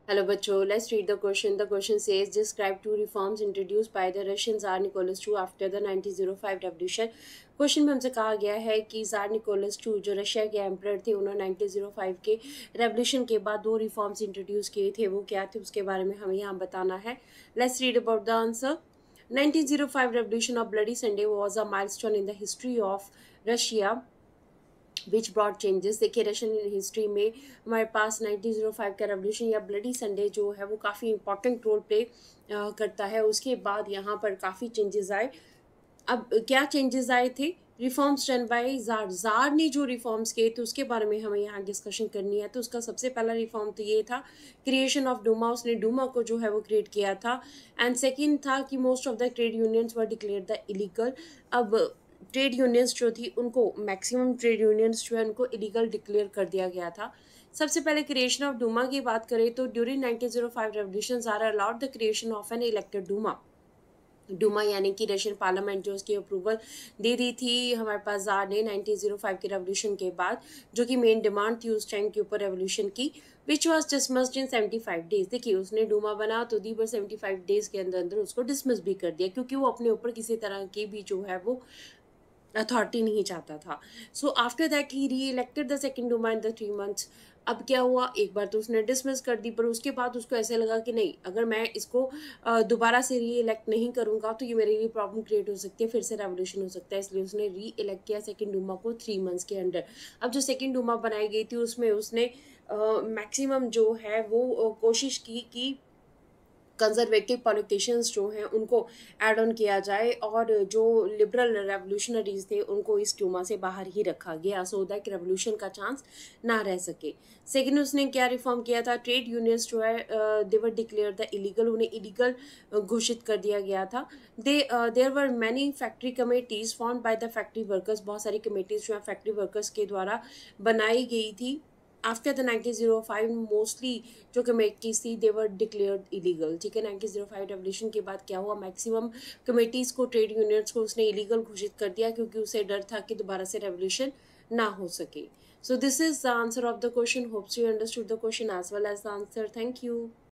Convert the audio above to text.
Hello बच्चों, let's read the question. The question says describe two reforms introduced by the Russian Tsar Nicholas II after the 1905 revolution. Question में हमसे कहा गया है कि jar Nicholas to जो Russia के एम्परर थे उन्होंने 1905 के रेवोल्यूशन के बाद दो रिफॉर्म्स इंट्रोड्यूस किए थे, वो क्या थे उसके बारे में हमें यहाँ बताना है. Let's read about the answer. 1905 revolution of bloody sunday was a milestone in the history of Russia which broad changes. देखिए रशियन हिस्ट्री में हमारे पास 1905 का रेवोल्यूशन या ब्लडी संडे जो है वो काफ़ी इंपॉर्टेंट रोल प्ले करता है. उसके बाद यहाँ पर काफ़ी चेंजेस आए. अब क्या चेंजेस आए थे? रिफॉर्म्स डन बाय जार ने जो रिफॉर्म्स किए तो उसके बारे में हमें यहाँ डिस्कशन करनी है. तो उसका सबसे पहला रिफॉर्म तो ये था क्रिएशन ऑफ डूमा. उसने डूमा को जो है वो क्रिएट किया था. एंड सेकेंड था कि most of the trade unions were declare the illegal. अब ट्रेड यूनियंस जो थी उनको मैक्सिमम ट्रेड यूनियंस जो है उनको इलीगल डिक्लेयर कर दिया गया था. सबसे पहले क्रिएशन ऑफ डूमा की बात करें तो during 1905 revolution tsar allowed the creation of an elected Duma. Duma यानी कि रशियन पार्लियामेंट जो उसकी अप्रूवल दे दी थी हमारे पास जार ने 1905 के रेवोल्यूशन के बाद, जो कि मेन डिमांड थी उस टाइम के ऊपर रेवोल्यूशन की, which was dismissed in 75 days. देखिए उसने डूमा बना तो दी पर 75 डेज के अंदर अंदर उसको डिसमिस भी कर दिया क्योंकि वो अपने ऊपर किसी तरह की भी जो है वो अथॉरिटी नहीं चाहता था. सो आफ्टर दैट ही री elected the second Duma in the 3 months. अब क्या हुआ, एक बार तो उसने डिसमिस कर दी पर उसके बाद उसको ऐसे लगा कि नहीं, अगर मैं इसको दोबारा से री इलेक्ट नहीं करूँगा तो ये मेरे लिए प्रॉब्लम क्रिएट हो सकती है, फिर से रेवोल्यूशन हो सकता है. इसलिए उसने री इलेक्ट किया सेकेंड डूमा को 3 months के अंडर. अब जो सेकेंड डूमा बनाई गई थी उसमें उसने मैक्सिमम जो है वो कोशिश की कि कंजर्वेटिव पॉलिटिशियंस जो हैं उनको ऐड ऑन किया जाए और जो लिबरल रेवोल्यूशनरीज थे उनको इस ट्यूमा से बाहर ही रखा गया सो दैट रेवोल्यूशन का चांस ना रह सके. सेकेंड उसने क्या रिफॉर्म किया था, ट्रेड यूनियंस जो है देवर डिक्लेयर द इलीगल, उन्हें इलीगल घोषित कर दिया गया था. There were many factory committees formed by the factory workers. बहुत सारी कमेटीज जो है फैक्ट्री वर्कर्स के द्वारा बनाई गई थी. आफ्टर द 1905 मोस्टली जो कमेटीज थी दे वर डिक्लेयर्ड इलीगल. ठीक है, 1905 रेवोल्यूशन के बाद क्या हुआ, मैक्सिमम कमेटीज़ को, ट्रेड यूनियंस को उसने इलीगल घोषित कर दिया क्योंकि उसे डर था कि दोबारा से रेवोल्यूशन ना हो सके. So this is the answer of the question. Hopes you understood the question as well as the answer. Thank you.